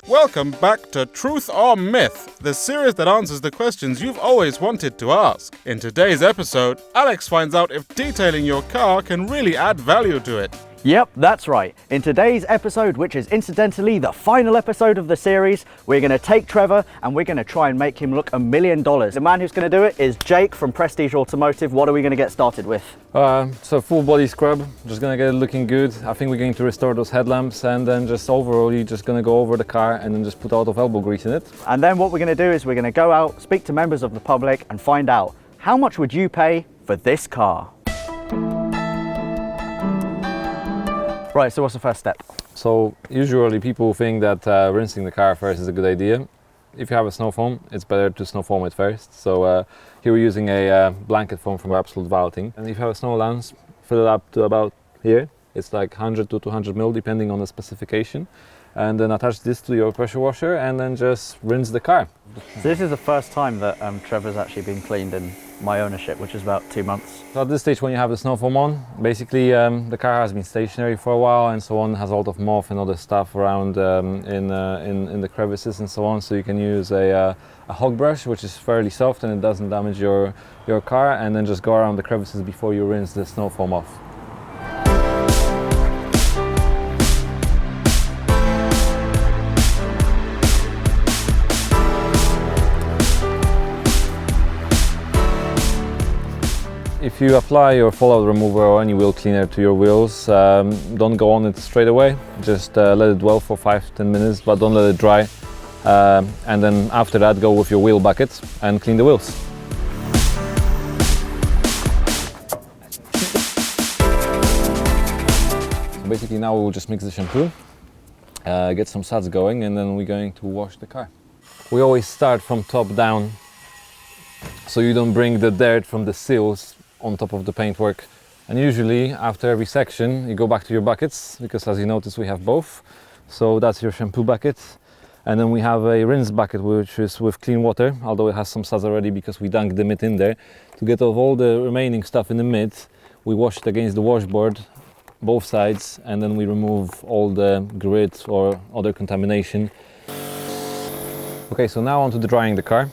Welcome back to Truth or Myth, the series that answers the questions you've always wanted to ask. In today's episode, Alex finds out if detailing your car can really add value to it. Yep, that's right. In today's episode, which is incidentally the final episode of the series, we're going to take Trevor and we're going to try and make him look $1 million. The man who's going to do it is Jake from Prestige Automotive. What are we going to get started with? So full body scrub, just going to get it looking good. I think we're going to restore those headlamps and then just overall you're just going to go over the car and then just put a lot of elbow grease in it. And then what we're going to do is we're going to go out, speak to members of the public and find out how much would you pay for this car? Right, so what's the first step? So usually people think that rinsing the car first is a good idea. If you have a snow foam, it's better to snow foam it first. So here we're using a blanket foam from Absolute Valuation. And if you have a snow lens, fill it up to about here. It's like 100 to 200 mil depending on the specification. And then attach this to your pressure washer and then just rinse the car. So this is the first time that Trevor's actually been cleaned in my ownership, which is about 2 months. So at this stage when you have the snow foam on, basically the car has been stationary for a while and so on, has a lot of moth and other stuff around in the crevices and so on, so you can use a hog brush, which is fairly soft and it doesn't damage your car, and then just go around the crevices before you rinse the snow foam off. If you apply your fallout remover or any wheel cleaner to your wheels, don't go on it straight away. Just let it dwell for 5-10 minutes, but don't let it dry. And then after that, go with your wheel bucket and clean the wheels. So basically now we'll just mix the shampoo, get some suds going, and then we're going to wash the car. We always start from top down, so you don't bring the dirt from the seals on top of the paintwork. And usually after every section you go back to your buckets, because as you notice we have both. So that's your shampoo bucket, and then we have a rinse bucket which is with clean water, although it has some suds already because we dunked the mitt in there. To get off all the remaining stuff in the mitt, we wash it against the washboard, both sides, and then we remove all the grit or other contamination. Okay, so now on to drying the car.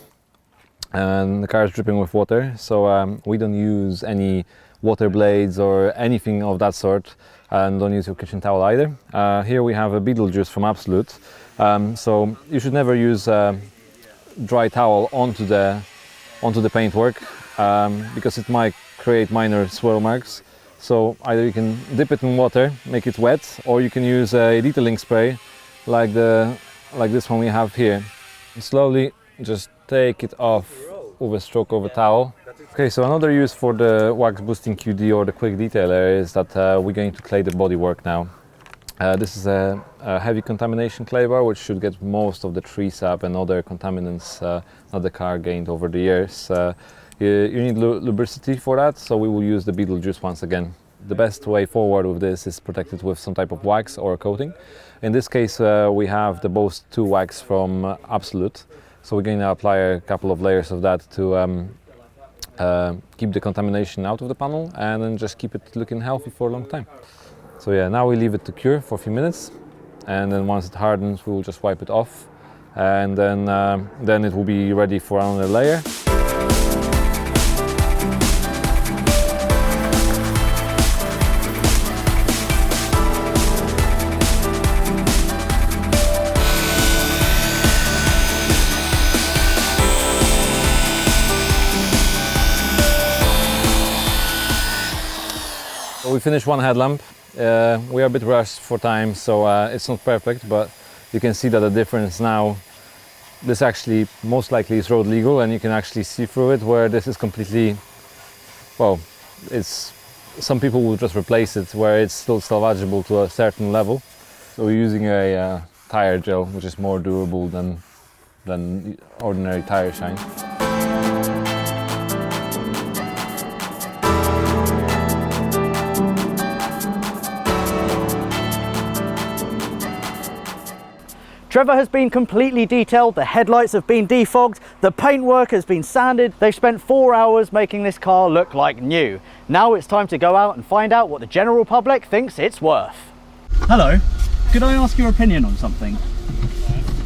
And the car is dripping with water, so we don't use any water blades or anything of that sort, and don't use your kitchen towel either. Here we have a Beetlejuice from Absolute, so you should never use dry towel onto the paintwork because it might create minor swirl marks. So either you can dip it in water, make it wet, or you can use a detailing spray like this one we have here. Slowly just take it off with a stroke of a towel. Okay, so another use for the wax boosting QD or the quick detailer is that we're going to clay the bodywork now. This is a heavy contamination clay bar which should get most of the tree sap and other contaminants that the car gained over the years. You need lubricity for that, so we will use the Beetlejuice once again. The best way forward with this is protect it with some type of wax or a coating. In this case we have the Bose 2 wax from Absolute. So we're going to apply a couple of layers of that to keep the contamination out of the panel and then just keep it looking healthy for a long time. So yeah, now we leave it to cure for a few minutes, and then once it hardens we will just wipe it off, and then it will be ready for another layer. We finished one headlamp. We are a bit rushed for time, so it's not perfect, but you can see that the difference now. This actually most likely is road legal and you can actually see through it, where this is completely, well, it's, some people will just replace it where it's still salvageable to a certain level. So we're using a tire gel which is more durable than ordinary tire shine. Trevor has been completely detailed, the headlights have been defogged, the paintwork has been sanded. They've spent 4 hours making this car look like new. Now it's time to go out and find out what the general public thinks it's worth. Hello, could I ask your opinion on something?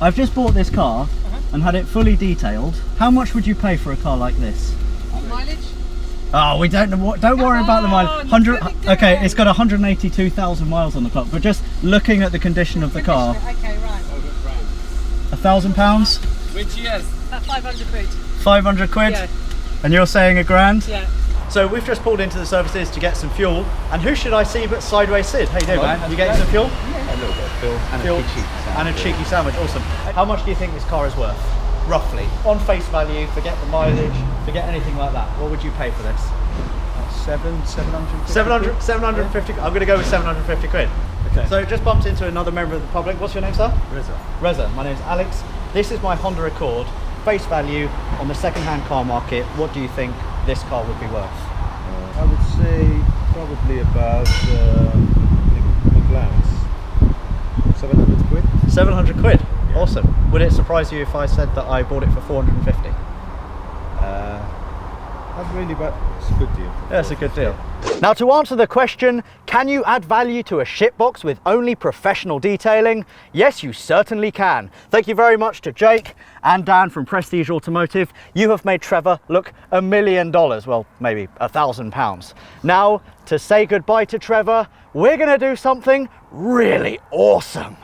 I've just bought this car and had it fully detailed. How much would you pay for a car like this? Mileage? Oh, we don't know what, don't worry about the mileage. Okay, it's got 182,000 miles on the clock, but just looking at the condition of the car. Okay, right. £1,000? Which years? About 500 quid. 500 quid? Yeah. And you're saying a grand? Yeah. So we've just pulled into the services to get some fuel, and who should I see but Sideways Sid? How you doing, man? You getting some fuel? A little bit of fuel and Fuel a cheeky sandwich. and a cheeky sandwich, awesome. How much do you think this car is worth? Roughly. On face value, forget the mileage, forget anything like that. What would you pay for this? 750. 750, I'm gonna go with 750 quid. Okay. So just bumped into another member of the public. What's your name, sir? Reza. My name's Alex. This is my Honda Accord. Face value on the second-hand car market. What do you think this car would be worth? I would say probably about a glance 700 quid. 700 quid. Yeah. Awesome. Would it surprise you if I said that I bought it for 450? Not really, but it's a good deal. Yeah, it's a good deal. Now, to answer the question, can you add value to a shitbox with only professional detailing? Yes, you certainly can. Thank you very much to Jake and Dan from Prestige Automotive. You have made Trevor look $1 million, well, maybe £1,000. Now, to say goodbye to Trevor, we're gonna do something really awesome.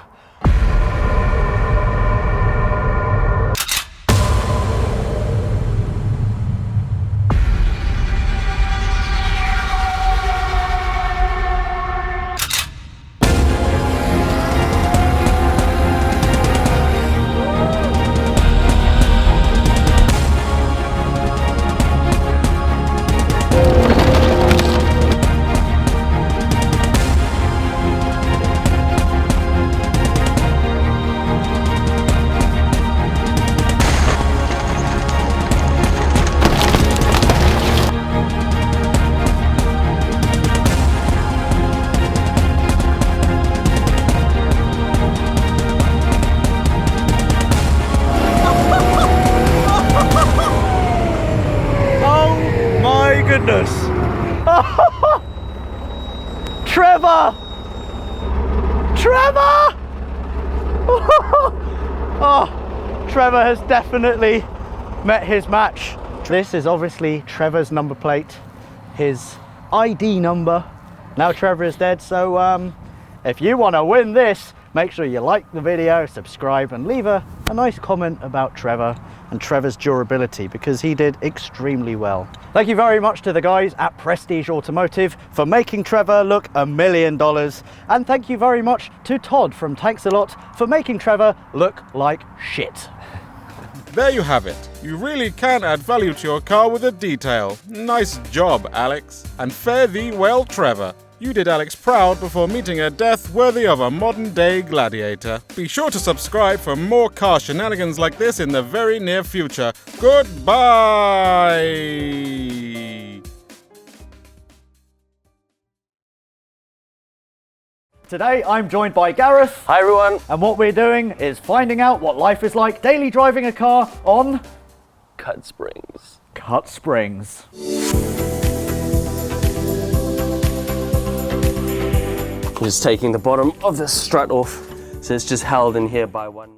Goodness. Trevor! Trevor! Oh, Trevor has definitely met his match. This is obviously Trevor's number plate, his ID number. Now Trevor is dead, so if you want to win this, make sure you like the video, subscribe, and leave a nice comment about Trevor and Trevor's durability, because he did extremely well. Thank you very much to the guys at Prestige Automotive for making Trevor look $1 million. And thank you very much to Todd from Tanks A Lot for making Trevor look like shit. There you have it. You really can add value to your car with a detail. Nice job, Alex. And fare thee well, Trevor. You did Alex proud before meeting a death worthy of a modern-day gladiator. Be sure to subscribe for more car shenanigans like this in the very near future. Goodbye! Today I'm joined by Gareth. Hi everyone. And what we're doing is finding out what life is like daily driving a car on Cut springs. cut springs. I'm just taking the bottom of the strut off, so it's just held in here by one.